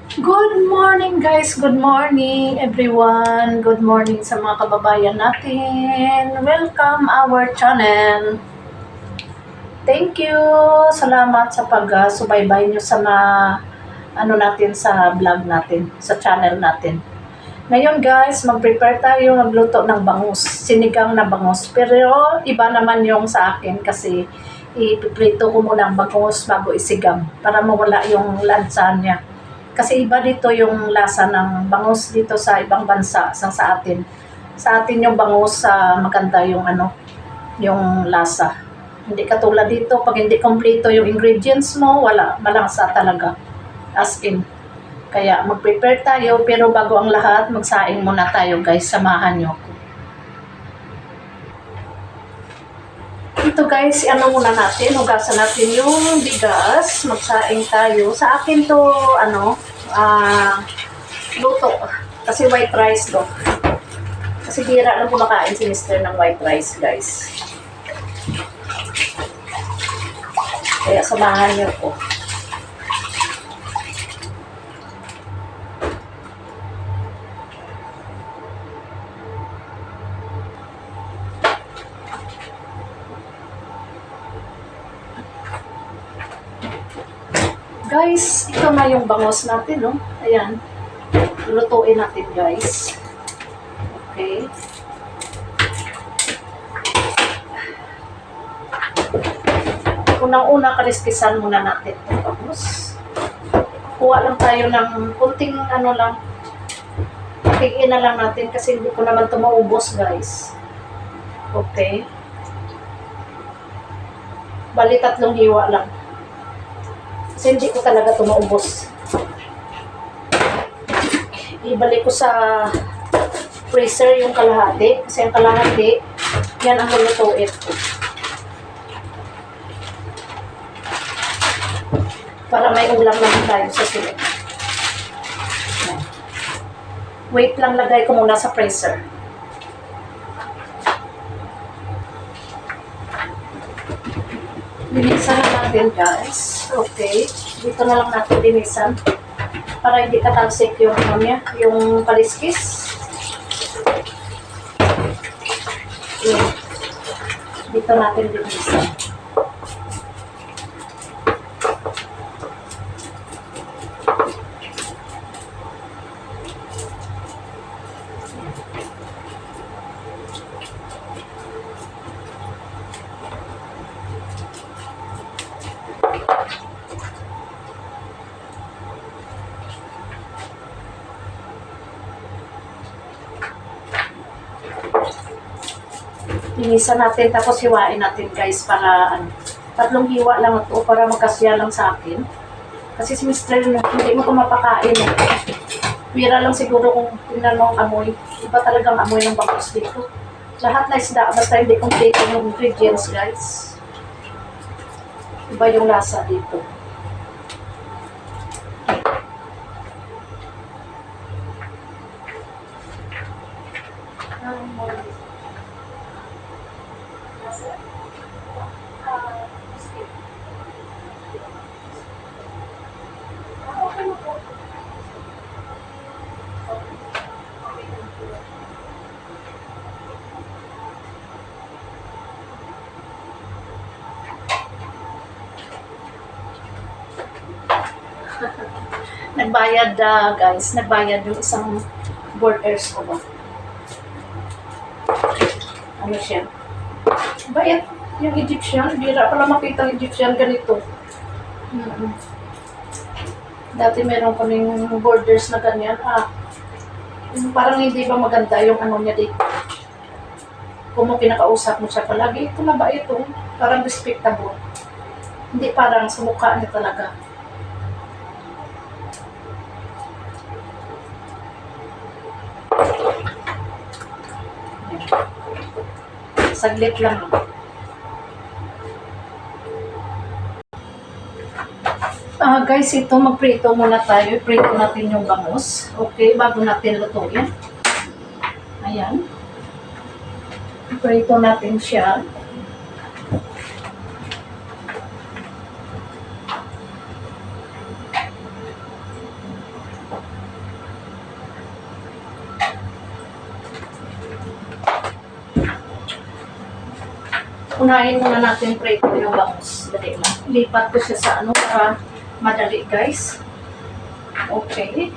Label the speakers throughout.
Speaker 1: Good morning guys, good morning everyone. Good morning sa mga kababayan natin. Welcome our channel. Thank you. Salamat sa pag-subaybay nyo sa natin sa vlog natin, sa channel natin. Ngayon guys, mag-prepare tayo magluto ng bangus, sinigang na bangus. Pero iba naman yung sa akin kasi ipiprito ko muna ang bangus bago isigang para mawala yung lansa niya. Kasi iba dito yung lasa ng bangus dito sa ibang bansa sa atin. Sa atin yung bangus maganda yung yung lasa. Hindi katulad dito, pag hindi kompleto yung ingredients mo, wala, malasa talaga. As in. Kaya mag-prepare tayo, pero bago ang lahat, magsaing muna tayo guys, samahan nyo ako. Ito guys, muna natin, hugasan natin yung bigas, magsaing tayo. Sa akin to, luto. Kasi white rice to. Kasi bira lang kumakain si Mister ng white rice guys. Kaya samahan niyo ko. Guys, ito na yung bangus natin, no? Ayan. Lutuin natin, guys. Okay. Unang-una, kaliskisan muna natin itong bangus. Kuha lang tayo ng kunting lang. Pigin na lang natin kasi hindi ko naman ito maubos, guys. Okay. Bali, 3 hiwa lang. Kasi hindi ko talaga ito maubos. Ibalik ko sa freezer yung kalahati. Kasi yung kalahati, yan ang lulutuin ko. Para may ulam lang tayo sa sila. Wait lang, lagay ko muna sa freezer. Linisan na natin guys. Okay. Dito na lang natin linisan. Para hindi katalsik yung yung kaliskis. Okay. Dito natin linisan. Linisan natin, tapos hiwain natin guys para 3 hiwa lang ito para magkasya lang sa akin. Kasi si Mr. hindi mo ito mapakain. Pira lang siguro kung tingnan mo ang amoy. Iba talagang amoy ng bangus dito. Lahat na isda, basta hindi complete yung ingredients guys. Iba yung lasa dito. Nagbayad guys, nagbayad yung isang borders ko ba. Ano siya? Bayad yung Egyptian, bira pala makita ang Egyptian ganito. Dati meron kaming borders na ganyan. Parang hindi ba maganda yung niya dito. Kung mo kinakausap mo siya palagi, ito na ba ito? Parang respectable. Hindi parang sa mukha niya talaga. Saglit lang. Guys, ito magprito muna tayo. Prito natin yung bangus. Okay, bago natin lutuin. Ayan. Prito natin siya. Unahin muna natin prito yung bangus. Dali lang. Lipat ko siya sa ano para madali, guys. Okay.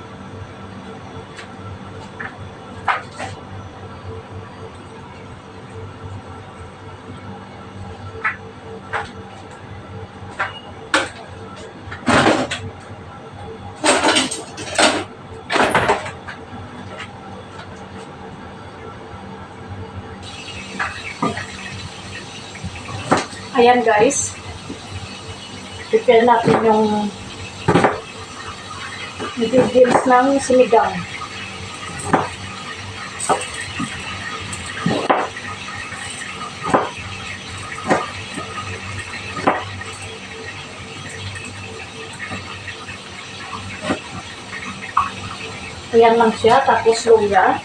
Speaker 1: Ayan guys, prepare natin yung ingredients ng sinigang. Ayan lang siya, tapos luya.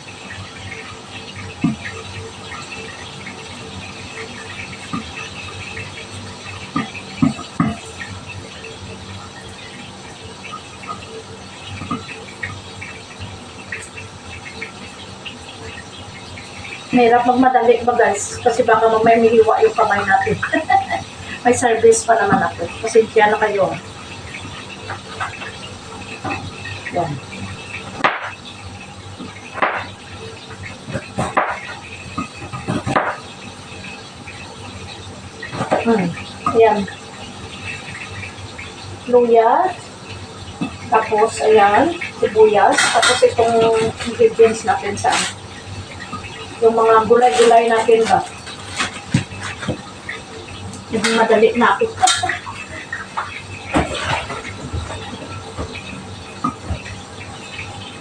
Speaker 1: Mahirap magmadali ba guys? Kasi baka mamaya mihiwa yung kamay natin. May service pa naman ako. Pasensya na kayo. Yan. Ayan. Luya. Tapos, ayan. Sibuyas. Tapos itong ingredients natin sa yung mga gulay-gulay natin ba? Hindi madali na ako.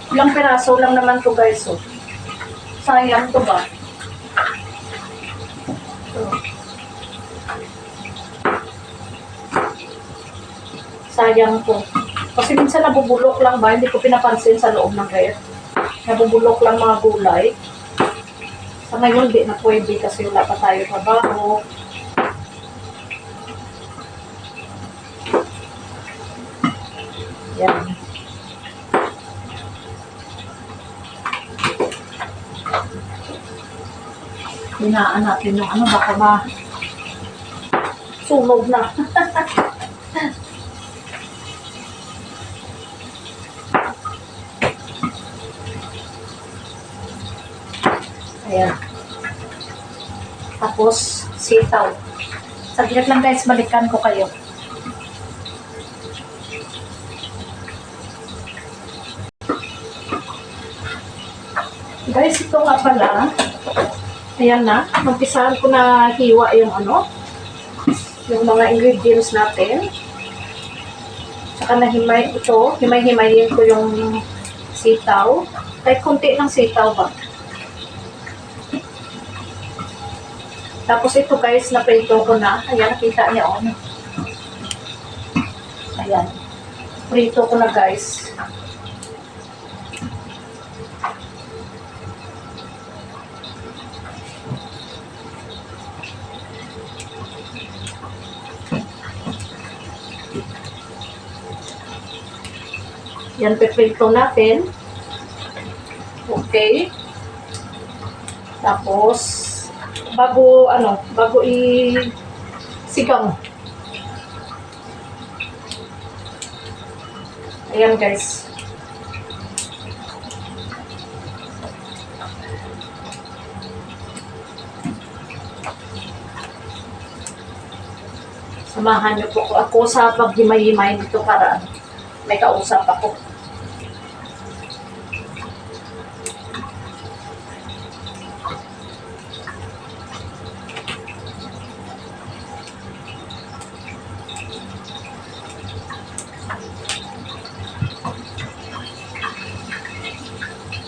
Speaker 1: Ilang piraso lang naman to guys. Oh. Sayang to ba? Sayang to. Kasi minsan nabubulok lang ba? Hindi ko pinapansin sa loob ng ref. Nabubulok lang mga gulay. Sa ngayon, di na pwede kasi wala pa tayo trabaho. Yan. Hinaan natin yung ano, baka sunog na. Ayan. Tapos, sitaw. Saglit lang guys, balikan ko kayo. Guys, ito nga pala. Ayan na. Magpisahan ko na hiwa yung ano. Yung mga ingredients natin. Saka nahimay ito. Himay-himayin ko yung sitaw. Kahit konti ng sitaw ba. Tapos ito guys, naprito ko na. Ayan, nakita niyo. Oh. Ayan. Prito ko na guys. Yan, piprito natin. Okay. Tapos, bago i-sigang. Ayan guys. Samahan niyo po ako sa paghimay-himay nito para may kausap ako.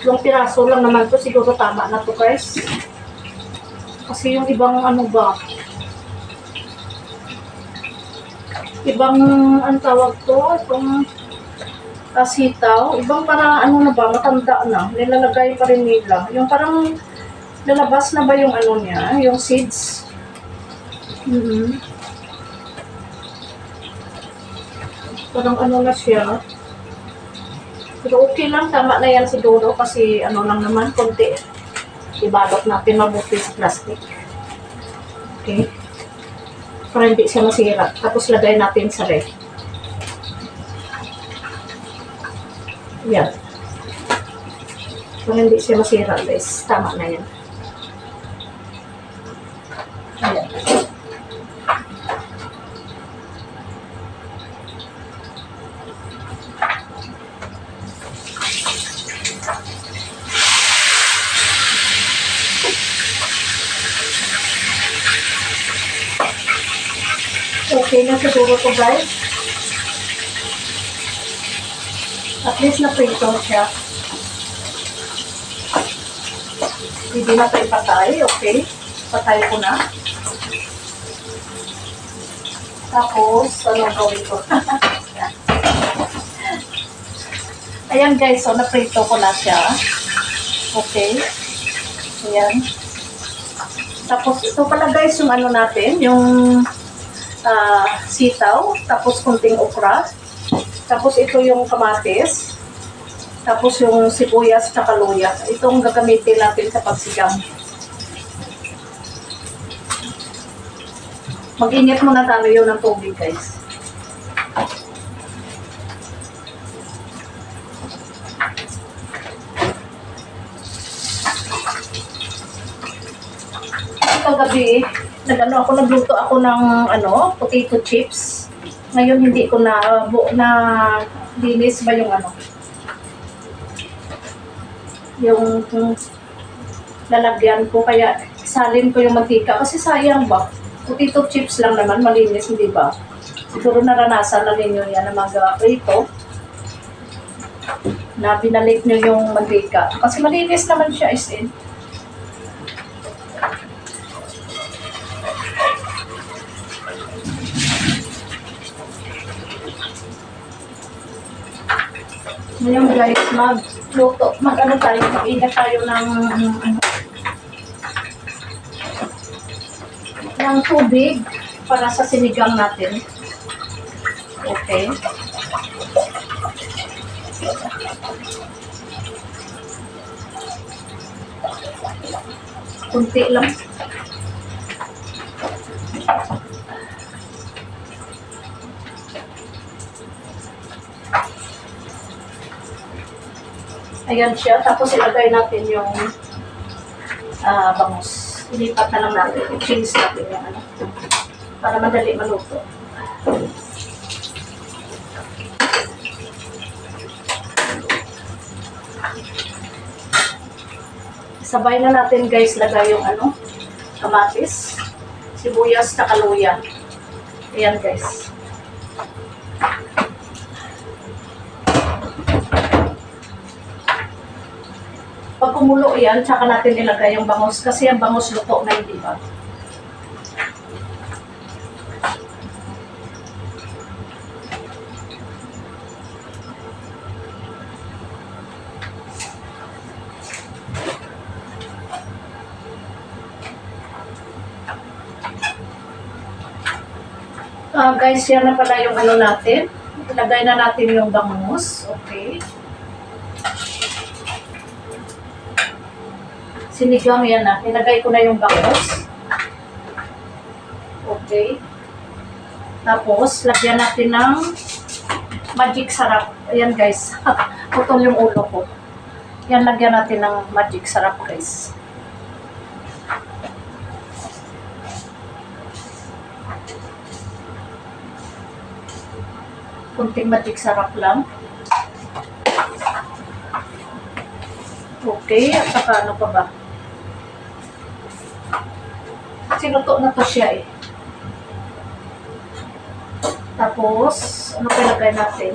Speaker 1: Yung piraso lang naman to, siguro tama na to guys. Kasi yung ibang ano ba, ibang ang tawag to, itong sitaw, ibang parang ano na ba, matanda na, nilalagay pa rin nila. Yung parang lalabas na ba yung ano niya, yung seeds. Parang ano na siya. Pero okay lang, tama na yan siguro kasi ano lang naman, konti. Ibalot natin mabuti sa plastic. Okay. para hindi siya masira. Tapos lagay natin sa ref. Yan. Para hindi siya masira, guys. Tama na yan. Ayan. Okay na siguro to, guys. At least na-prito siya. Hindi na ito ipatay. Okay. Patay ko na. Tapos, ano gawin ko? Ayan, guys. So, na-prito ko na siya. Okay. Ayan. Tapos, ito pala, guys, yung ano natin. Yung sitaw, tapos kunting okra, tapos ito yung kamatis, tapos yung sibuyas at luya. Itong gagamitin natin sa pagsigang. Mag-init muna tayo ng tubig, guys. Kagabi, nagluto ako ng potato chips. Ngayon hindi ko na linis ba yung yung lalagyan ko, kaya salin ko yung mantika kasi sayang ba. Potato chips lang naman malinis, hindi ba? Siguro naranasan na ninyo yan na mag-prito na binalik nyo yung mantika kasi malinis naman siya is in. Ngayon, guys, mag-init tayo ng tubig para sa sinigang natin. Okay. Kunti lang. Ayan siya. Tapos ilagay natin yung bangus. Ilipat na lang natin. I-change natin yung para madali maluto. Sabay na natin, guys, lagay yung kamatis, sibuyas, luya. Ayan, guys. Pag kumulo yan, tsaka natin ilagay yung bangus kasi ang bangus luto na, hindi ba? Guys, yan na pala yung natin. Ilagay na natin yung bangus. Okay. Sinigang yan na. Ilagay ko na yung bangus. Okay. Tapos, lagyan natin ng magic sarap. Ayan, guys. Putol yung ulo ko. Yan, lagyan natin ng magic sarap, guys. Kunting magic sarap lang. Okay. At saka ano pa ba? Sinuto na to siya eh. Tapos, ano pa ilagay natin?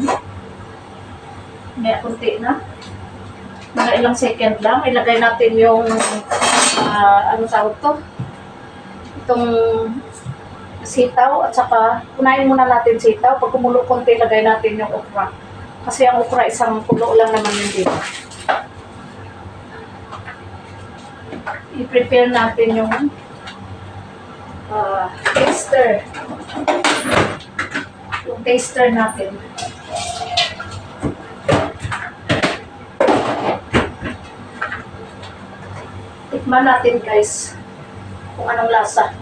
Speaker 1: May kunti na. Mga ilang second lang. Ilagay natin yung, ano tawag to? Itong sitaw at saka, unahin muna natin sitaw. Pag kumulo konti, ilagay natin yung okra. Kasi ang okra isang kulo lang naman yun dito. I-prepare natin yung taster. Yung taster natin. Tikman natin, guys, kung anong lasa.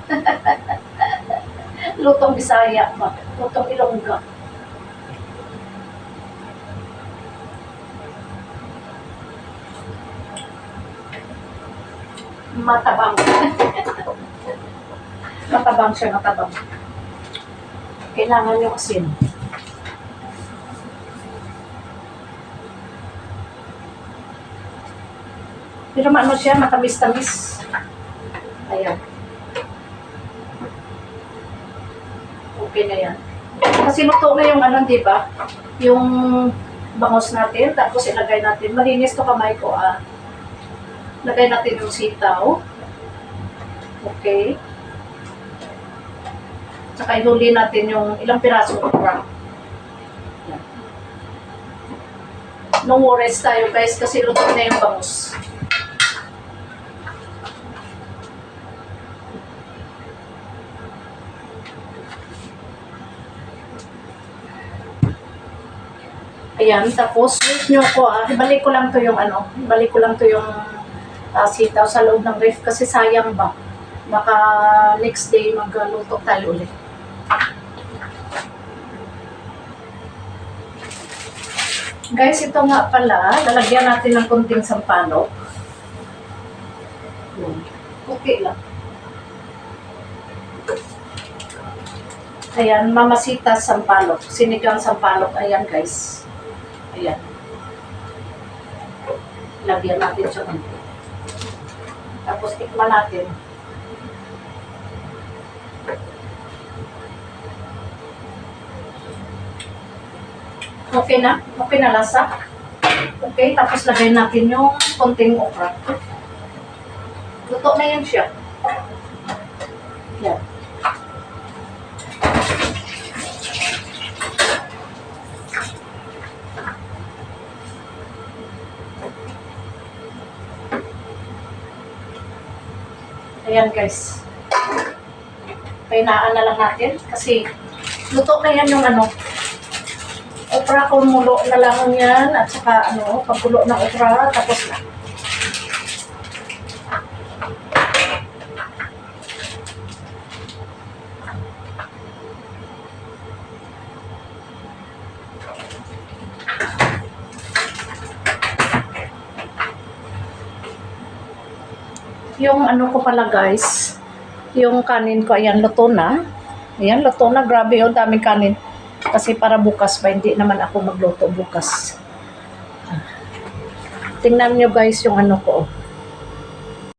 Speaker 1: Lutong Bisaya ba? Lutong Ilongga. Matabang. Matabang siya, matabang. Kailangan yung asin. Pero ano siya, matamis-tamis. Ayan. Okay na yan. Kasi luto na yung ano, di ba? Yung bangos natin, tapos ilagay natin. Malinis to kamay ko, ah. Lagay natin yung sitaw. Okay. Tsaka ihuli natin yung ilang piraso ng okra. Yan. No worries tayo guys, kasi luto na yung bangus. Ayan, tapos wait nyo ko ibalik ko lang to yung ano, ibalik ko lang to yung sitaw sa loob ng ref kasi sayang ba. Baka next day magluto tayo ulit. Guys, ito nga pala, lalagyan natin ng kunting sampalok. Okay lang. Ayan, mamasitas sampalok, sinigang sampalok, ayan guys. Ayan. Lagyan natin siya konti. Tapos tikman natin. Okay na? Okay na lasa? Okay, tapos lagyan natin yung konting okra. Luto na yan siya. Yan. Ayan guys. Painaan na lang natin kasi luto na yan yung ano. Okra kumulo na lang yan at saka ano, pagkulo ng okra tapos na. Yung ano ko pala guys, yung kanin ko, ayan, luto na. Ayan, luto na. Grabe yung daming kanin. Kasi para bukas pa, hindi naman ako magluto bukas. Tingnan nyo guys yung ano ko.